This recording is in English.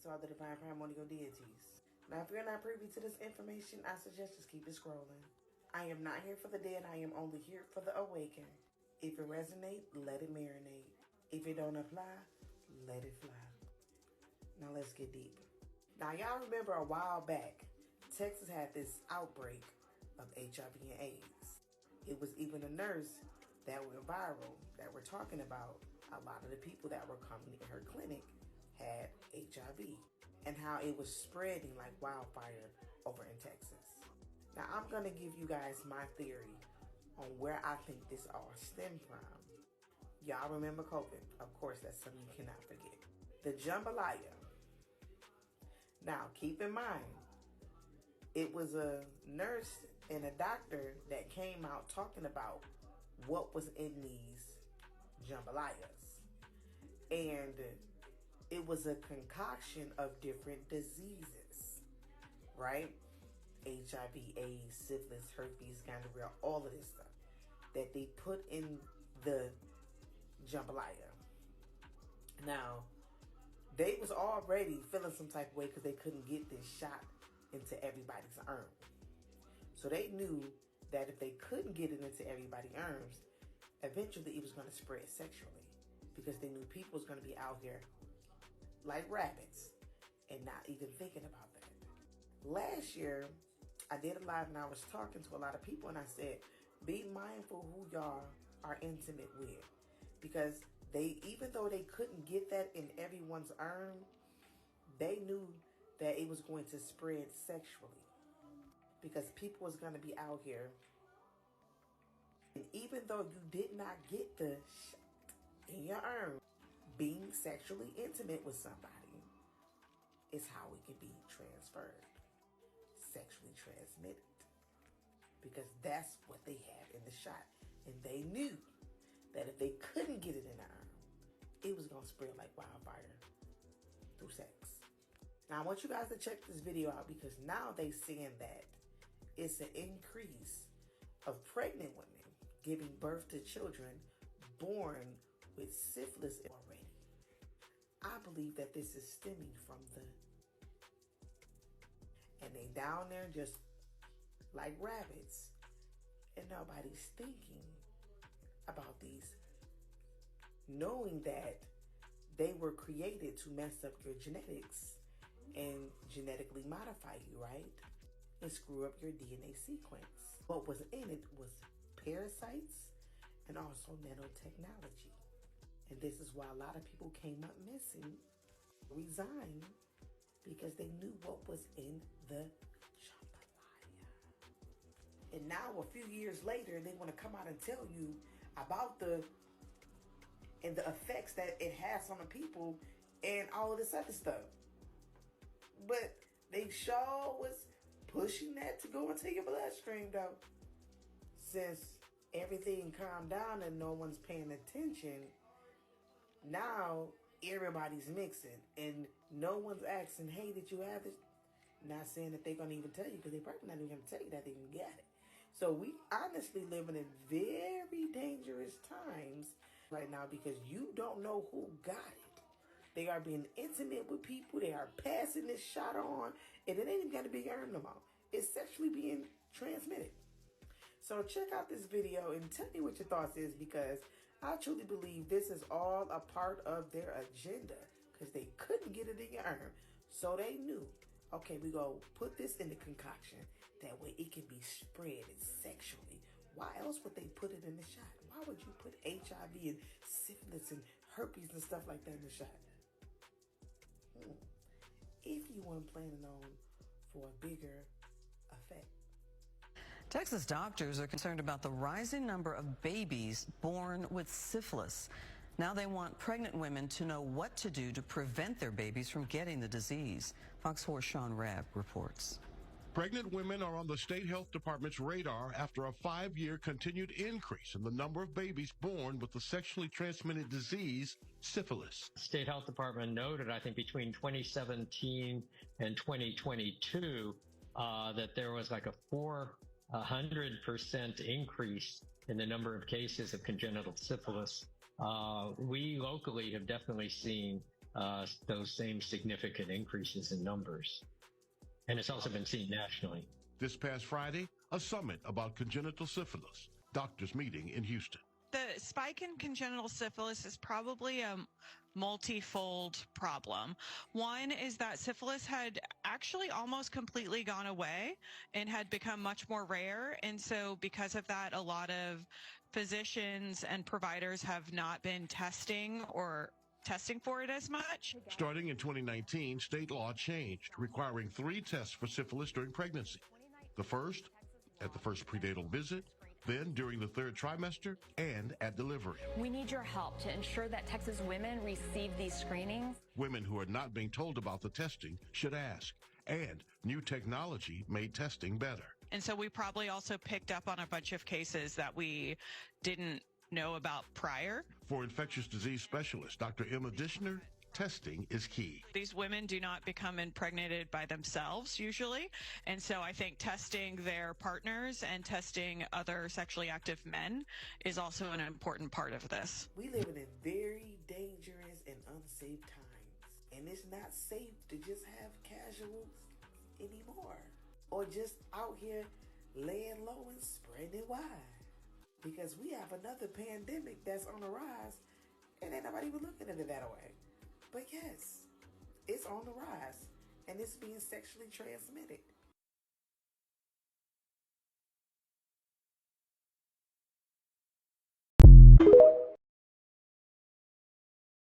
to all the divine primordial deities. Now, if you're not privy to this information, I suggest just keep it scrolling. I am not here for the dead. I am only here for the awakened. If it resonates, let it marinate. If it don't apply, let it fly. Now let's get deep. Now, y'all remember a while back, Texas had this outbreak of HIV and AIDS. It was even a nurse that went viral that we're talking about. A lot of the people that were coming in her clinic had HIV and how it was spreading like wildfire over in Texas. Now, I'm going to give you guys my theory on where I think this all stemmed from. Y'all remember COVID? Of course, that's something you cannot forget. The jambalaya. Now, keep in mind, it was a nurse and a doctor that came out talking about what was in these jambalayas. And it was a concoction of different diseases, right? HIV, AIDS, syphilis, herpes, gonorrhea, all of this stuff that they put in the jambalaya. Now, they was already feeling some type of way because they couldn't get this shot into everybody's arm. So they knew that if they couldn't get it into everybody's arms, eventually it was going to spread sexually, because they knew people was going to be out here like rabbits and not even thinking about that. Last year, I did a live and I was talking to a lot of people and I said, be mindful who y'all are intimate with, because even though they couldn't get that in everyone's arm, they knew that it was going to spread sexually, because people was going to be out here. And even though you did not get the shot in your arm, being sexually intimate with somebody is how it can be transferred, sexually transmitted, because that's what they had in the shot. And they knew that if they couldn't get it in the arm, it was going to spread like wildfire through sex. Now, I want you guys to check this video out, because now they saying that it's an increase of pregnant women giving birth to children born with syphilis already. I believe that this is stemming from and they down there just like rabbits, and nobody's thinking about these, knowing that they were created to mess up your genetics and genetically modify you, right? And screw up your DNA sequence. What was in it was parasites and also nanotechnology. And this is why a lot of people came up missing, resigned, because they knew what was in the jambalaya. And now, a few years later, they want to come out and tell you about the effects that it has on the people and all of this other stuff. But they sure was pushing that to go into your bloodstream, though. Since everything calmed down and no one's paying attention, now everybody's mixing and no one's asking, hey, did you have this? Not saying that they're going to even tell you, because they're probably not even going to tell you that they even got it. So we honestly living in very dangerous times right now, because you don't know who got it. They are being intimate with people. They are passing this shot on, and it ain't even got to be earned no more. It's sexually being transmitted. So check out this video and tell me what your thoughts is, because I truly believe this is all a part of their agenda, because they couldn't get it in your arm. So they knew, okay, we go put this in the concoction. That way it can be spread sexually. Why else would they put it in the shot? Why would you put HIV and syphilis and herpes and stuff like that in the shot? If you weren't planning on for a bigger effect. Texas doctors are concerned about the rising number of babies born with syphilis. Now they want pregnant women to know what to do to prevent their babies from getting the disease. Fox 4's Sean Rabb reports. Pregnant women are on the state health department's radar after a 5-year continued increase in the number of babies born with the sexually transmitted disease, syphilis. State health department noted, I think between 2017 and 2022, that there was like a 400% increase in the number of cases of congenital syphilis. We locally have definitely seen those same significant increases in numbers. And it's also been seen nationally. This past Friday, a summit about congenital syphilis, doctors meeting in Houston. The spike in congenital syphilis is probably a multifold problem. One is that syphilis had actually almost completely gone away and had become much more rare. And so because of that, a lot of physicians and providers have not been testing for it as much. Starting in 2019, state law changed, requiring 3 tests for syphilis during pregnancy. The first, at the first prenatal visit, then during the 3rd trimester, and at delivery. We need your help to ensure that Texas women receive these screenings. Women who are not being told about the testing should ask. And new technology made testing better. And so we probably also picked up on a bunch of cases that we didn't know about prior. For infectious disease specialist Dr. Emma Dishner, testing is key. These women do not become impregnated by themselves usually. And so I think testing their partners and testing other sexually active men is also an important part of this. We live in very dangerous and unsafe times. And it's not safe to just have casuals anymore. Or just out here laying low and spreading it wide. Because we have another pandemic that's on the rise and ain't nobody even looking at it that way. But yes, it's on the rise and it's being sexually transmitted.